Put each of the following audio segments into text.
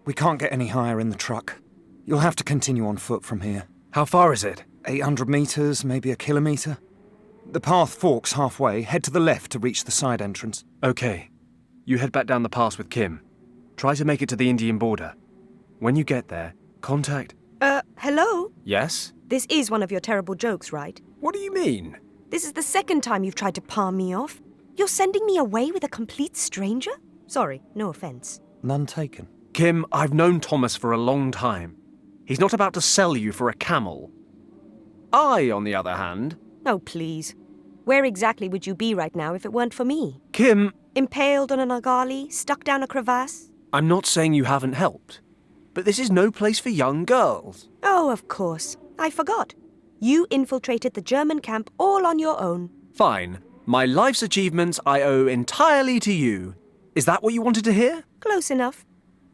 We can't get any higher in the truck. You'll have to continue on foot from here. How far is it? 800 meters, maybe a kilometer. The path forks halfway. Head to the left to reach the side entrance. Okay. You head back down the pass with Kim. Try to make it to the Indian border. When you get there, contact... Hello? Yes? This is one of your terrible jokes, right? What do you mean? This is the second time you've tried to palm me off. You're sending me away with a complete stranger? Sorry, no offense. None taken. Kim, I've known Thomas for a long time. He's not about to sell you for a camel. I, on the other hand... Oh, please. Where exactly would you be right now if it weren't for me? Kim... Impaled on an agali, stuck down a crevasse? I'm not saying you haven't helped, but this is no place for young girls. Oh, of course. I forgot. You infiltrated the German camp all on your own. Fine. My life's achievements I owe entirely to you. Is that what you wanted to hear? Close enough.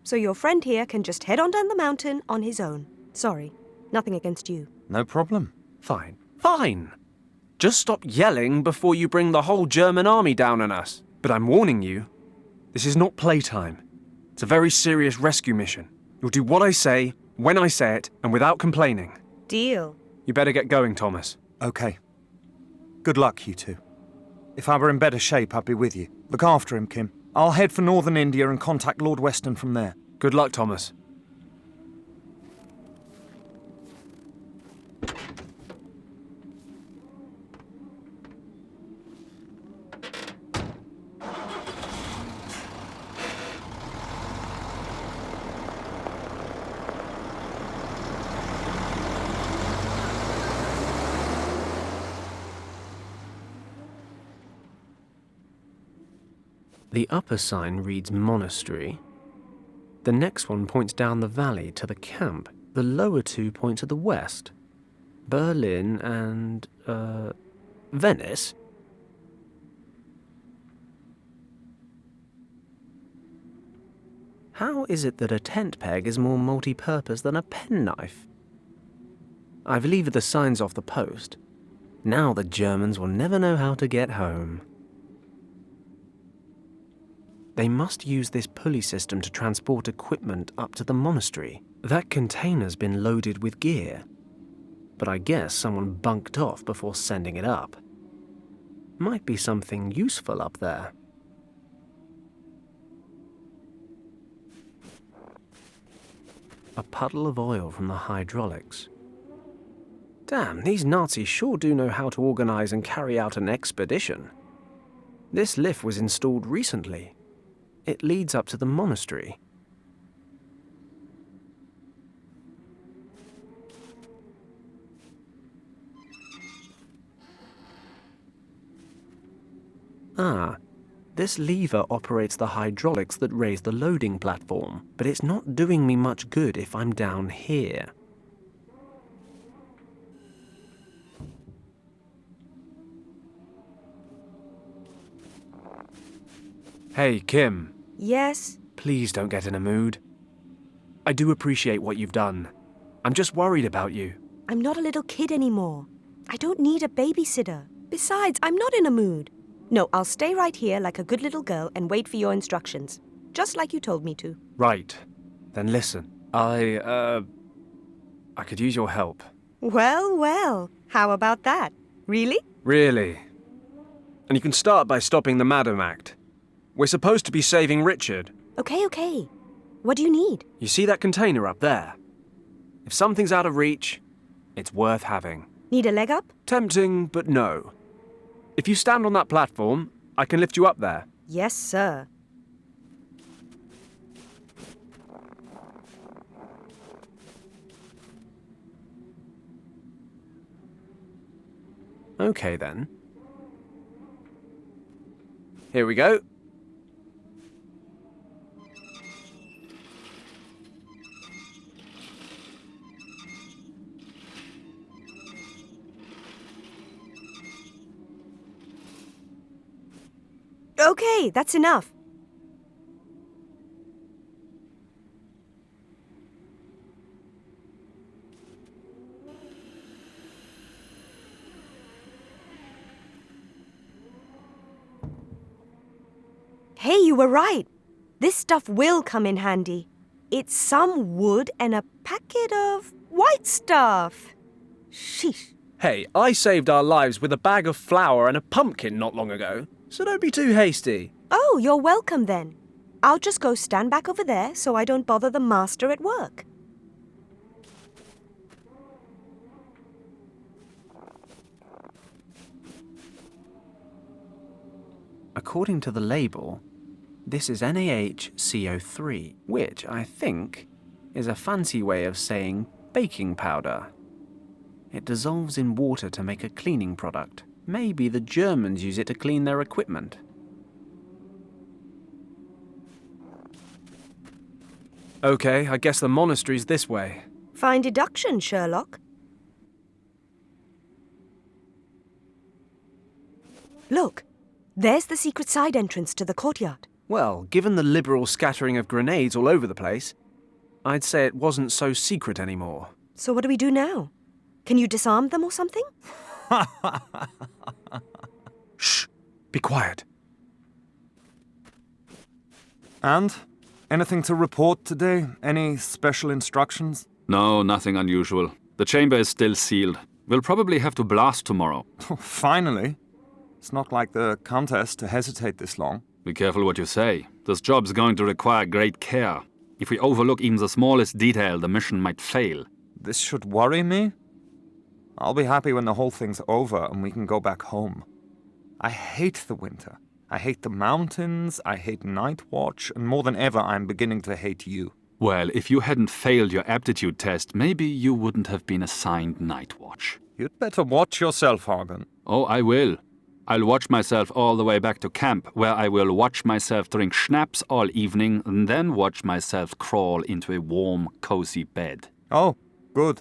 So your friend here can just head on down the mountain on his own. Sorry, nothing against you. No problem. Fine. Fine. Just stop yelling before you bring the whole German army down on us. But I'm warning you, this is not playtime. It's a very serious rescue mission. You'll do what I say, when I say it, and without complaining. Deal. You better get going, Thomas. Okay. Good luck, you two. If I were in better shape, I'd be with you. Look after him, Kim. I'll head for northern India and contact Lord Weston from there. Good luck, Thomas. The upper sign reads monastery. The next one points down the valley to the camp. The lower two point to the west. Berlin and, Venice? How is it that a tent peg is more multi-purpose than a penknife? I've levered the signs off the post. Now the Germans will never know how to get home. They must use this pulley system to transport equipment up to the monastery. That container's been loaded with gear. But I guess someone bunked off before sending it up. Might be something useful up there. A puddle of oil from the hydraulics. Damn, these Nazis sure do know how to organize and carry out an expedition. This lift was installed recently. It leads up to the monastery. Ah, this lever operates the hydraulics that raise the loading platform, but it's not doing me much good if I'm down here. Hey, Kim. Yes? Please don't get in a mood. I do appreciate what you've done. I'm just worried about you. I'm not a little kid anymore. I don't need a babysitter. Besides, I'm not in a mood. No, I'll stay right here like a good little girl and wait for your instructions. Just like you told me to. Right. Then listen. I could use your help. Well, well. How about that? Really? Really. And you can start by stopping the Madam Act. We're supposed to be saving Richard. Okay. What do you need? You see that container up there? If something's out of reach, it's worth having. Need a leg up? Tempting, but no. If you stand on that platform, I can lift you up there. Yes, sir. Okay, then. Here we go. Okay, that's enough. Hey, you were right. This stuff will come in handy. It's some wood and a packet of white stuff. Sheesh. Hey, I saved our lives with a bag of flour and a pumpkin not long ago, so don't be too hasty. Oh, you're welcome then. I'll just go stand back over there so I don't bother the master at work. According to the label, this is NaHCO3, which I think is a fancy way of saying baking powder. It dissolves in water to make a cleaning product. Maybe the Germans use it to clean their equipment. Okay, I guess the monastery's this way. Fine deduction, Sherlock. Look, there's the secret side entrance to the courtyard. Well, given the liberal scattering of grenades all over the place, I'd say it wasn't so secret anymore. So what do we do now? Can you disarm them or something? Shh! Be quiet. And? Anything to report today? Any special instructions? No, nothing unusual. The chamber is still sealed. We'll probably have to blast tomorrow. Finally. It's not like the Countess to hesitate this long. Be careful what you say. This job's going to require great care. If we overlook even the smallest detail, the mission might fail. This should worry me? I'll be happy when the whole thing's over and we can go back home. I hate the winter. I hate the mountains, I hate night watch, and more than ever I'm beginning to hate you. Well, if you hadn't failed your aptitude test, maybe you wouldn't have been assigned night watch. You'd better watch yourself, Hagen. Oh, I will. I'll watch myself all the way back to camp, where I will watch myself drink schnapps all evening and then watch myself crawl into a warm, cozy bed. Oh, good.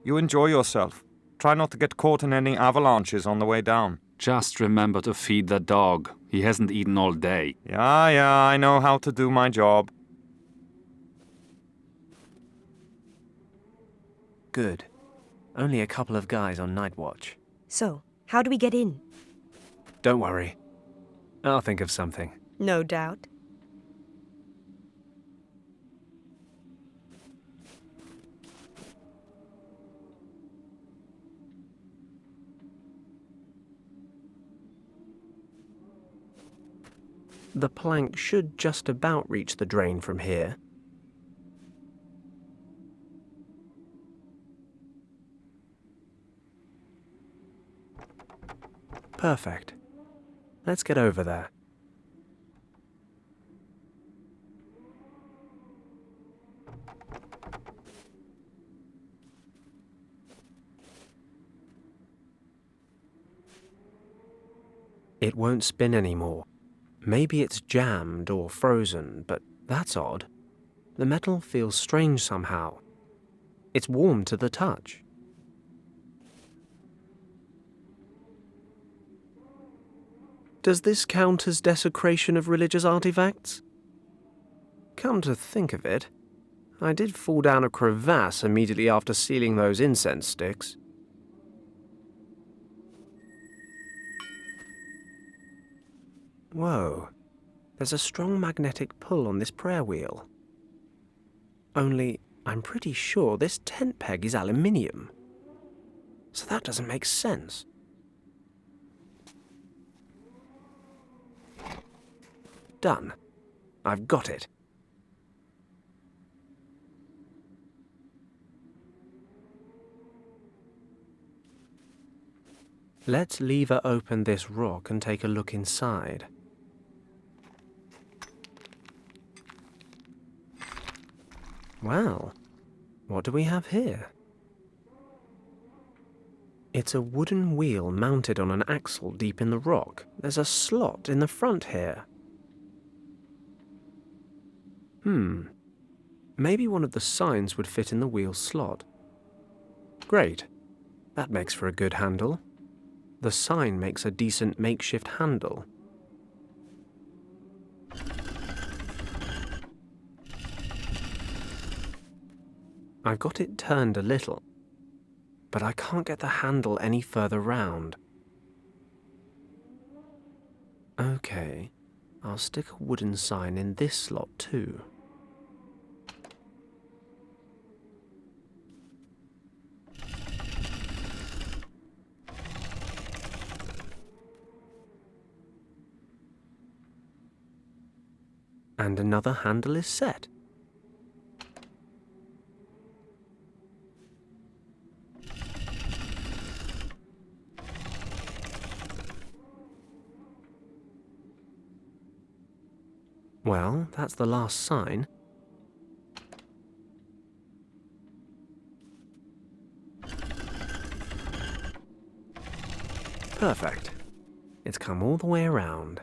You enjoy yourself. Try not to get caught in any avalanches on the way down. Just remember to feed the dog. He hasn't eaten all day. Yeah, I know how to do my job. Good. Only a couple of guys on night watch. So, how do we get in? Don't worry. I'll think of something. No doubt. The plank should just about reach the drain from here. Perfect. Let's get over there. It won't spin anymore. Maybe it's jammed or frozen, but that's odd. The metal feels strange somehow. It's warm to the touch. Does this count as desecration of religious artifacts? Come to think of it, I did fall down a crevasse immediately after sealing those incense sticks. Whoa, there's a strong magnetic pull on this prayer wheel. Only, I'm pretty sure this tent peg is aluminium. So that doesn't make sense. Done. I've got it. Let's lever open this rock and take a look inside. Well, what do we have here? It's a wooden wheel mounted on an axle deep in the rock. There's a slot in the front here. Maybe one of the signs would fit in the wheel slot. Great. That makes for a good handle. The sign makes a decent makeshift handle. I've got it turned a little, but I can't get the handle any further round. Okay, I'll stick a wooden sign in this slot too. And another handle is set. Well, that's the last sign. Perfect. It's come all the way around.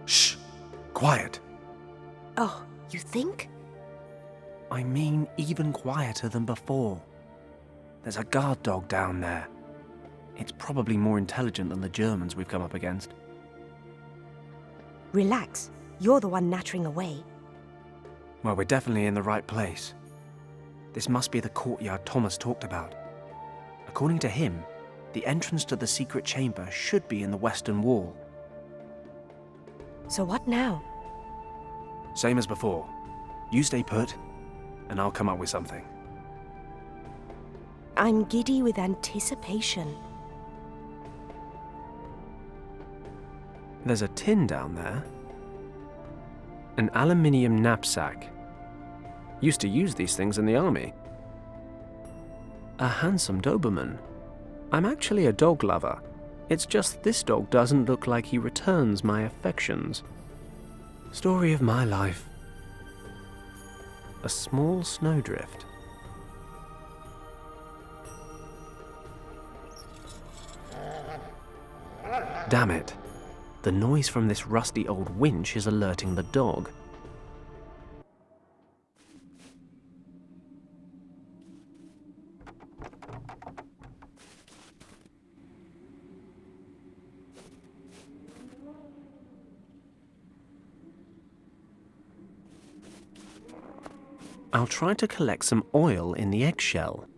Shh! Quiet. Oh, you think? I mean, even quieter than before. There's a guard dog down there. It's probably more intelligent than the Germans we've come up against. Relax. You're the one nattering away. Well, we're definitely in the right place. This must be the courtyard Thomas talked about. According to him, the entrance to the secret chamber should be in the western wall. So what now? Same as before. You stay put, and I'll come up with something. I'm giddy with anticipation. There's a tin down there. An aluminium knapsack. Used to use these things in the army. A handsome Doberman. I'm actually a dog lover. It's just this dog doesn't look like he returns my affections. Story of my life. A small snowdrift. Damn it. The noise from this rusty old winch is alerting the dog. I'll try to collect some oil in the eggshell.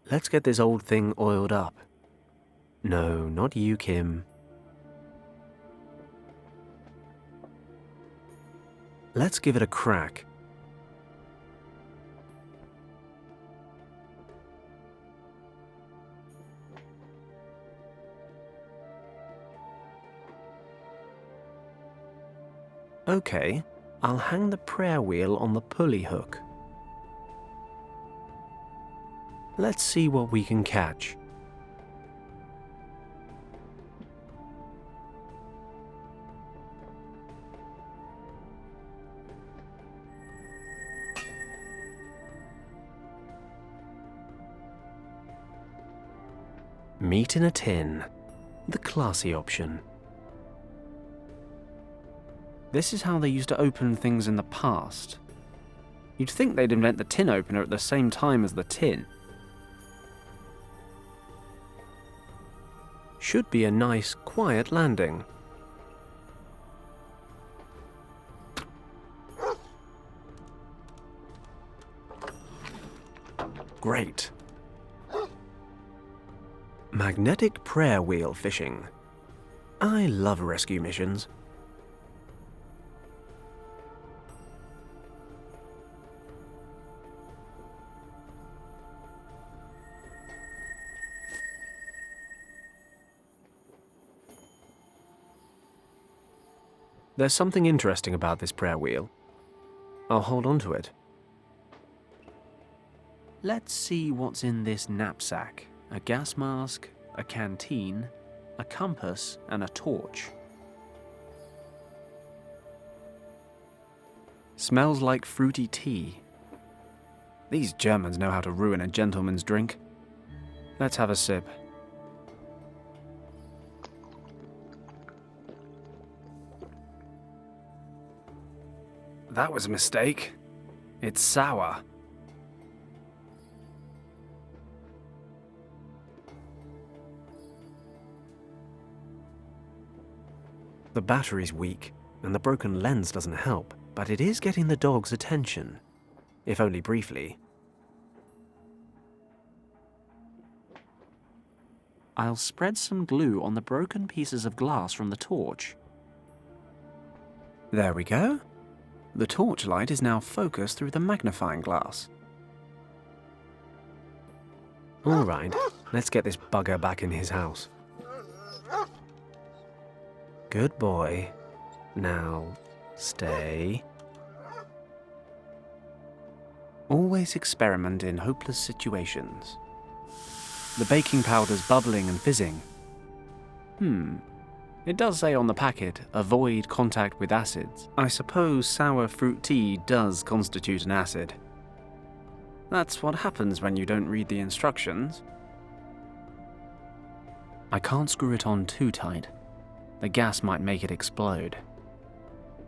Let's get this old thing oiled up. No, not you, Kim. Let's give it a crack. Okay, I'll hang the prayer wheel on the pulley hook. Let's see what we can catch. Meat in a tin, the classy option. This is how they used to open things in the past. You'd think they'd invent the tin opener at the same time as the tin. Should be a nice, quiet landing. Great. Magnetic prayer wheel fishing. I love rescue missions. There's something interesting about this prayer wheel. I'll hold on to it. Let's see what's in this knapsack. A gas mask, a canteen, a compass, and a torch. Smells like fruity tea. These Germans know how to ruin a gentleman's drink. Let's have a sip. That was a mistake. It's sour. The battery's weak, and the broken lens doesn't help, but it is getting the dog's attention, if only briefly. I'll spread some glue on the broken pieces of glass from the torch. There we go. The torchlight is now focused through the magnifying glass. All right, let's get this bugger back in his house. Good boy. Now, stay. Always experiment in hopeless situations. The baking powder's bubbling and fizzing. It does say on the packet, avoid contact with acids. I suppose sour fruit tea does constitute an acid. That's what happens when you don't read the instructions. I can't screw it on too tight. The gas might make it explode.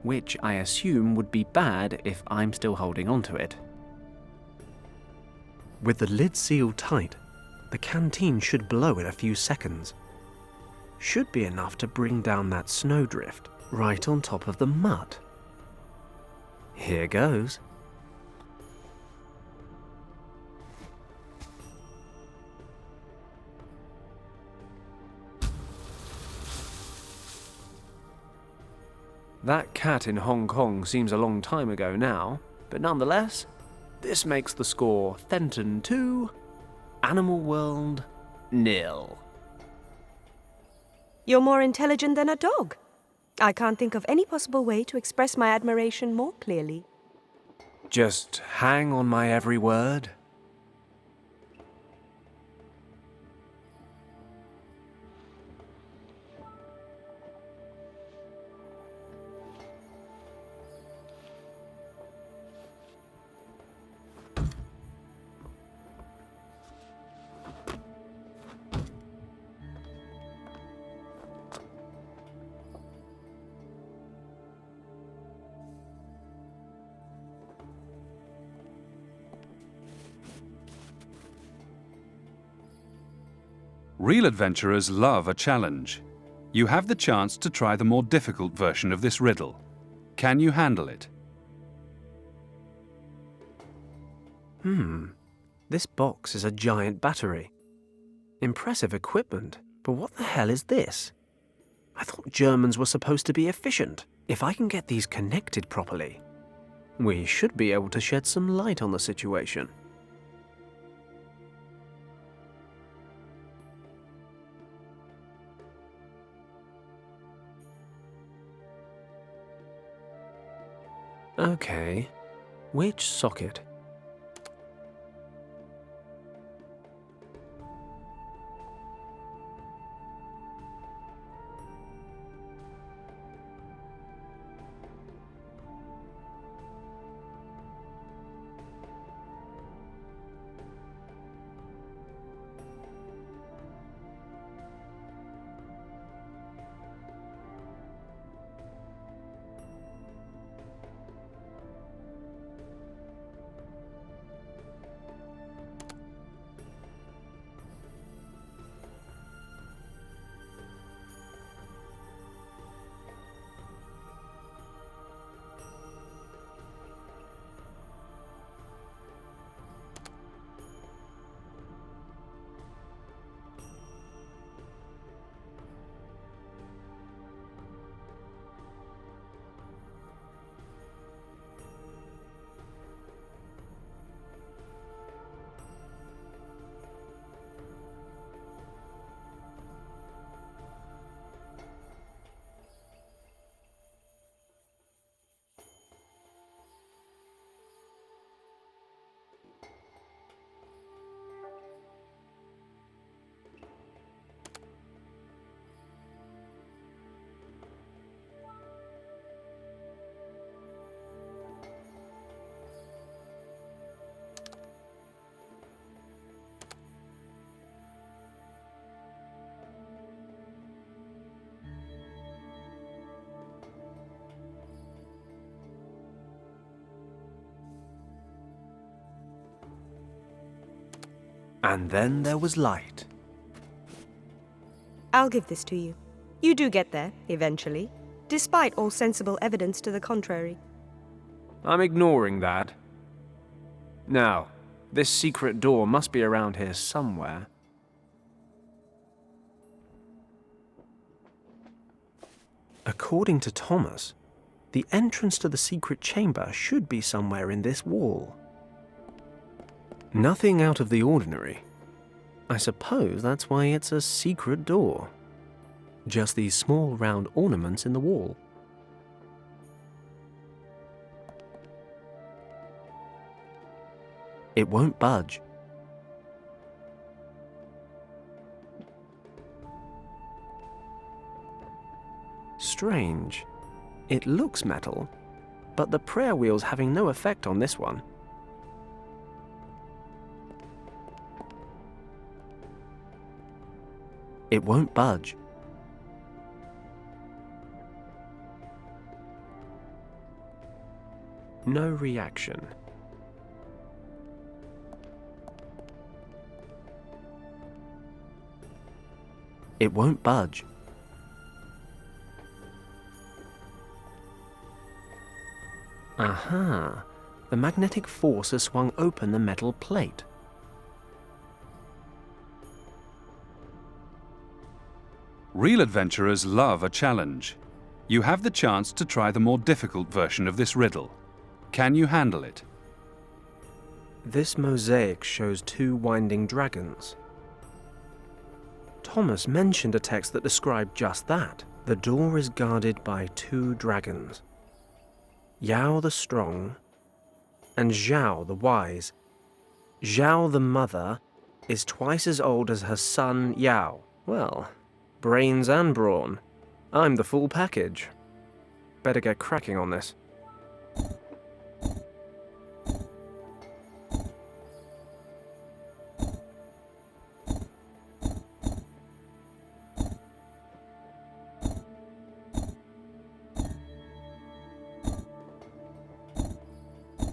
Which I assume would be bad if I'm still holding onto it. With the lid sealed tight, the canteen should blow in a few seconds. Should be enough to bring down that snowdrift right on top of the mud. Here goes. That cat in Hong Kong seems a long time ago now, but nonetheless, this makes the score Fэнton 2, Animal World 0. You're more intelligent than a dog. I can't think of any possible way to express my admiration more clearly. Just hang on my every word. Real adventurers love a challenge. You have the chance to try the more difficult version of this riddle. Can you handle it? This box is a giant battery. Impressive equipment, but what the hell is this? I thought Germans were supposed to be efficient. If I can get these connected properly, we should be able to shed some light on the situation. Okay, which socket? And then there was light. I'll give this to you. You do get there, eventually, despite all sensible evidence to the contrary. I'm ignoring that. Now, this secret door must be around here somewhere. According to Thomas, the entrance to the secret chamber should be somewhere in this wall. Nothing out of the ordinary. I suppose that's why it's a secret door. Just these small round ornaments in the wall. It won't budge. Strange. It looks metal, but the prayer wheel's having no effect on this one. It won't budge. No reaction. It won't budge. Aha! The magnetic force has swung open the metal plate. Real adventurers love a challenge. You have the chance to try the more difficult version of this riddle. Can you handle it? This mosaic shows 2 winding dragons. Thomas mentioned a text that described just that. The door is guarded by 2 dragons. Yao the strong and Zhao the wise. Zhao the mother is twice as old as her son Yao. Well, brains and brawn. I'm the full package. Better get cracking on this.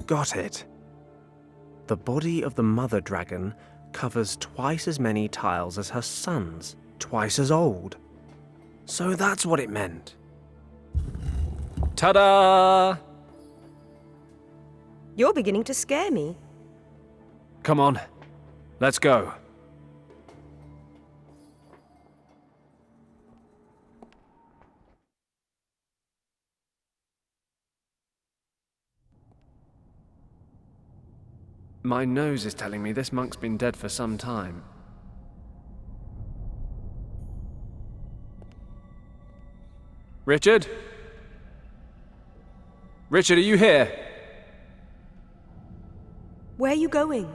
Got it. The body of the mother dragon covers twice as many tiles as her sons, twice as old. So that's what it meant. Ta-da! You're beginning to scare me. Come on, let's go. My nose is telling me this monk's been dead for some time. Richard? Richard, are you here? Where are you going?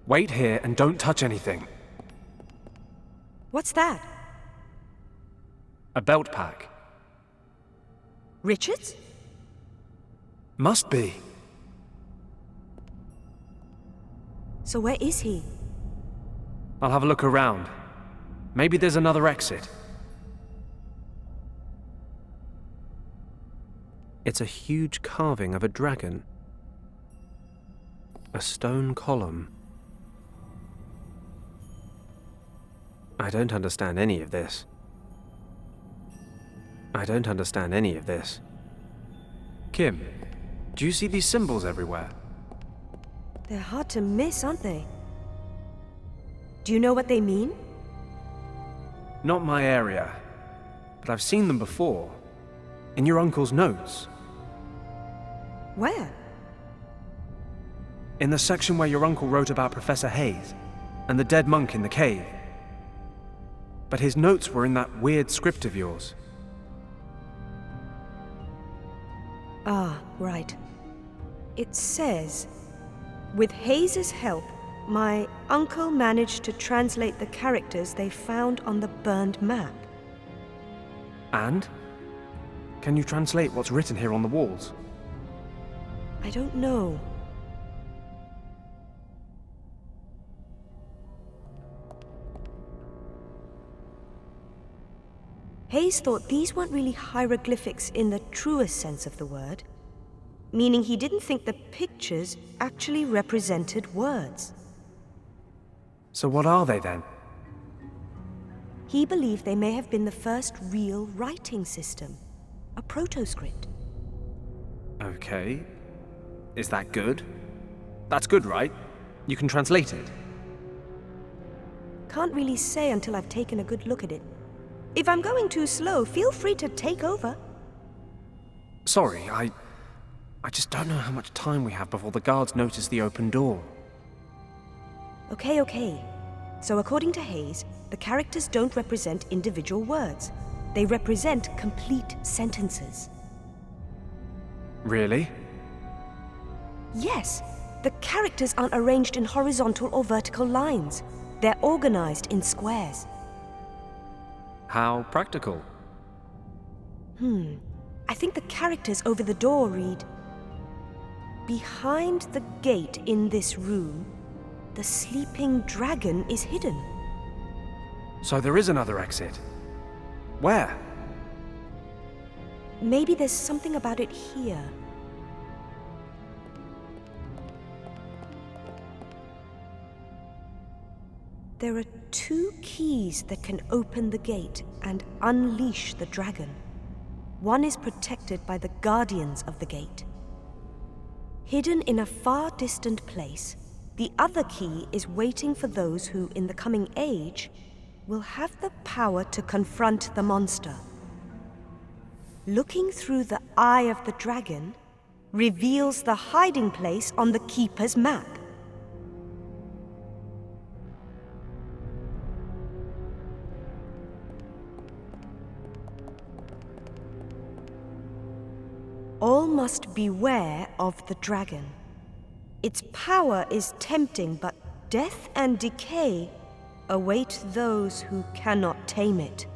Wait here and don't touch anything. What's that? A belt pack. Richard's? Must be. So where is he? I'll have a look around. Maybe there's another exit. It's a huge carving of a dragon. A stone column. I don't understand any of this. I don't understand any of this. Kim, do you see these symbols everywhere? They're hard to miss, aren't they? Do you know what they mean? Not my area, but I've seen them before. In your uncle's notes. Where? In the section where your uncle wrote about Professor Hayes and the dead monk in the cave. But his notes were in that weird script of yours. Ah, right. It says, with Hayes's help, my uncle managed to translate the characters they found on the burned map. And? Can you translate what's written here on the walls? I don't know. Hayes thought these weren't really hieroglyphics in the truest sense of the word, meaning he didn't think the pictures actually represented words. So what are they then? He believed they may have been the first real writing system, a proto-script. Okay. Is that good? That's good, right? You can translate it. Can't really say until I've taken a good look at it. If I'm going too slow, feel free to take over. Sorry, I just don't know how much time we have before the guards notice the open door. Okay. So according to Hayes, the characters don't represent individual words. They represent complete sentences. Really? Yes, the characters aren't arranged in horizontal or vertical lines. They're organized in squares. How practical. I think the characters over the door read, "Behind the gate in this room, the sleeping dragon is hidden." So there is another exit. Where? Maybe there's something about it here. There are 2 keys that can open the gate and unleash the dragon. One is protected by the guardians of the gate. Hidden in a far distant place, the other key is waiting for those who, in the coming age, will have the power to confront the monster. Looking through the eye of the dragon reveals the hiding place on the keeper's map. All must beware of the dragon. Its power is tempting, but death and decay await those who cannot tame it.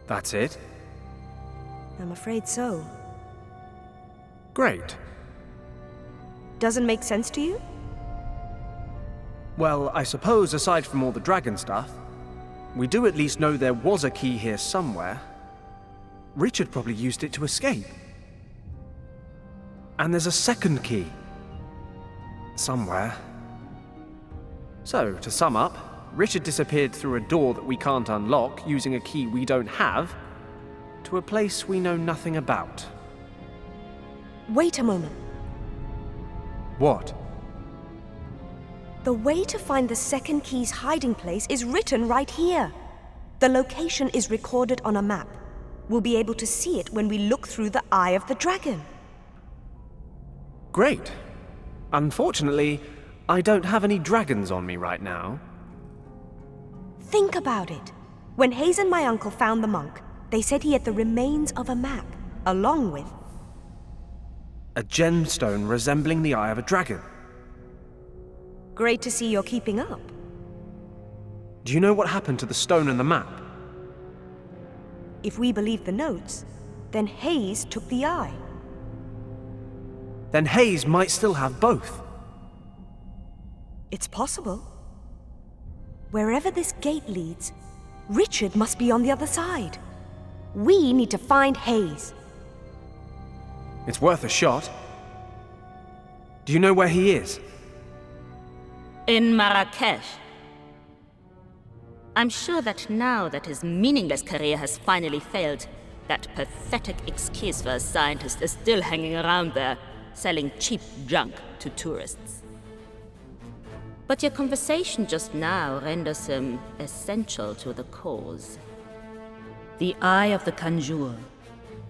That's it? I'm afraid so. Great. Doesn't make sense to you? Well, I suppose aside from all the dragon stuff, we do at least know there was a key here somewhere. Richard probably used it to escape. And there's a second key. Somewhere. So, to sum up, Richard disappeared through a door that we can't unlock using a key we don't have, to a place we know nothing about. Wait a moment. What? The way to find the second key's hiding place is written right here. The location is recorded on a map. We'll be able to see it when we look through the eye of the dragon. Great. Unfortunately, I don't have any dragons on me right now. Think about it. When Hayes and my uncle found the monk, they said he had the remains of a map, along with... A gemstone resembling the eye of a dragon. Great to see you're keeping up. Do you know what happened to the stone and the map? If we believe the notes, then Hayes took the eye. Then Hayes might still have both. It's possible. Wherever this gate leads, Richard must be on the other side. We need to find Hayes. It's worth a shot. Do you know where he is? In Marrakesh. I'm sure that now that his meaningless career has finally failed, that pathetic excuse for a scientist is still hanging around there, selling cheap junk to tourists. But your conversation just now renders him essential to the cause. The Eye of the Conjure.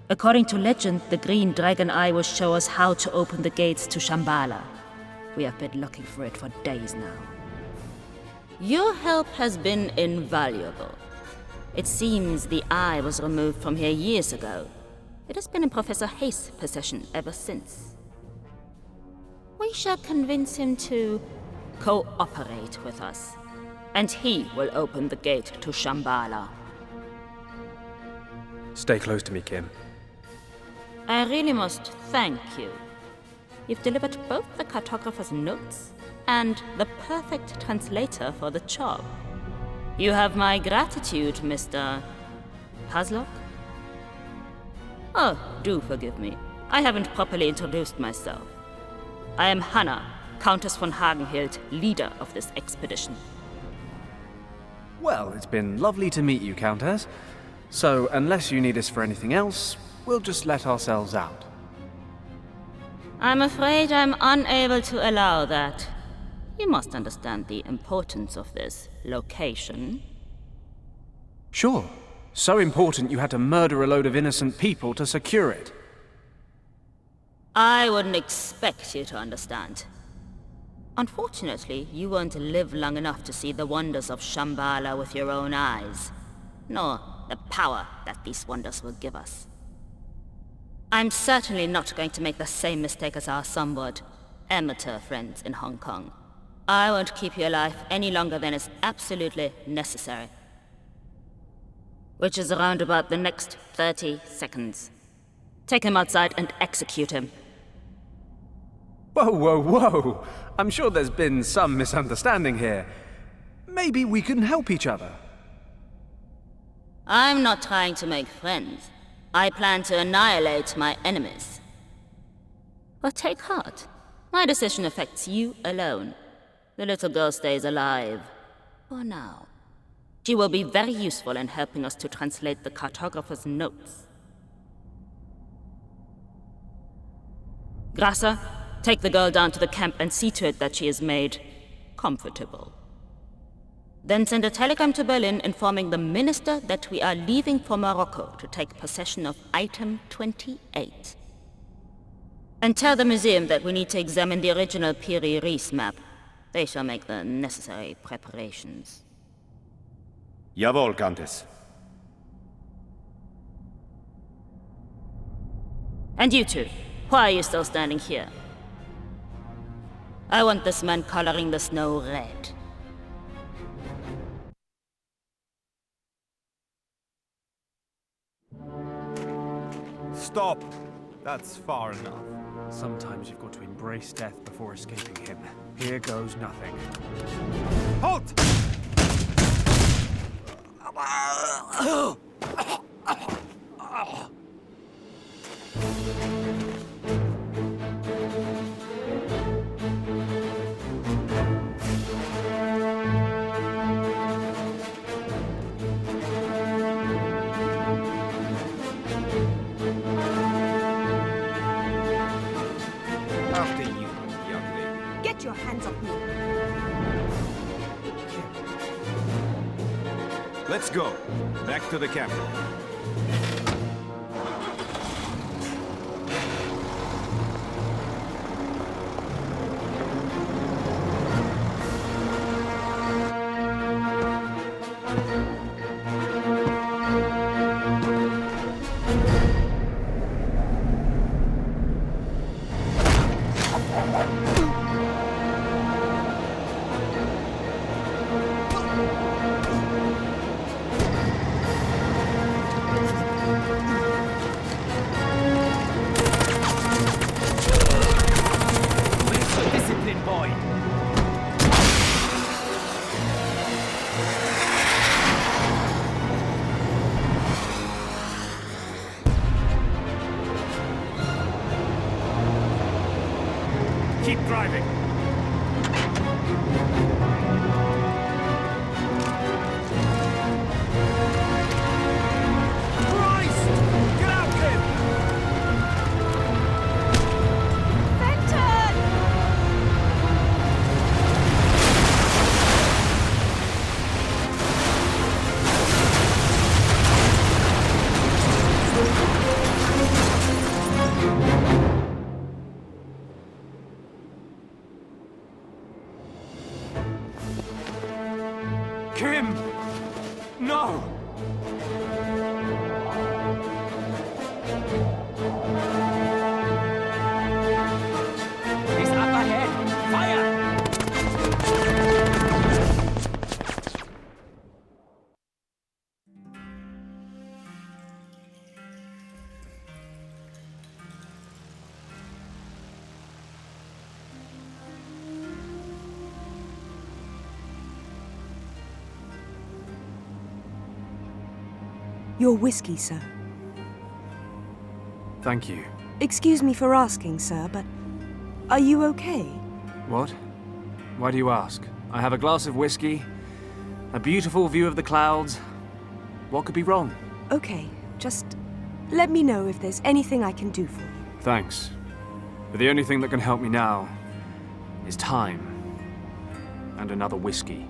According to legend, the green dragon eye will show us how to open the gates to Shambhala. We have been looking for it for days now. Your help has been invaluable. It seems the eye was removed from here years ago. It has been in Professor Hayes' possession ever since. We shall convince him to cooperate with us, and he will open the gate to Shambhala. Stay close to me, Kim. I really must thank you. You've delivered both the cartographer's notes and the perfect translator for the job. You have my gratitude, Mr. Haslock? Oh, do forgive me. I haven't properly introduced myself. I am Hannah, Countess von Hagenhild, leader of this expedition. Well, it's been lovely to meet you, Countess. So, unless you need us for anything else, we'll just let ourselves out. I'm afraid I'm unable to allow that. You must understand the importance of this location. Sure. So important you had to murder a load of innocent people to secure it. I wouldn't expect you to understand. Unfortunately, you won't live long enough to see the wonders of Shambhala with your own eyes, nor the power that these wonders will give us. I'm certainly not going to make the same mistake as our somewhat amateur friends in Hong Kong. I won't keep you alive any longer than is absolutely necessary. Which is around about the next 30 seconds. Take him outside and execute him. Whoa, whoa, whoa! I'm sure there's been some misunderstanding here. Maybe we can help each other. I'm not trying to make friends. I plan to annihilate my enemies. But take heart. My decision affects you alone. The little girl stays alive. For now. She will be very useful in helping us to translate the cartographer's notes. Grasser, take the girl down to the camp and see to it that she is made comfortable. Then send a telegram to Berlin informing the minister that we are leaving for Morocco to take possession of item 28. And tell the museum that we need to examine the original Piri Reis map. They shall make the necessary preparations. Jawohl, Countess. And you two, why are you still standing here? I want this man coloring the snow red. Stop! That's far enough. Sometimes you've got to embrace death before escaping him. Here goes nothing. Halt! After you, young lady. Get your hands off me. Let's go. Back to the camp. Keep driving. Christ! Get out, kid! Fenton! Kim! No! He's up ahead! Fire! Your whiskey, sir. Thank you. Excuse me for asking, sir, but are you okay? What? Why do you ask? I have a glass of whiskey, a beautiful view of the clouds. What could be wrong? Okay, just let me know if there's anything I can do for you. Thanks. But the only thing that can help me now is time and another whiskey.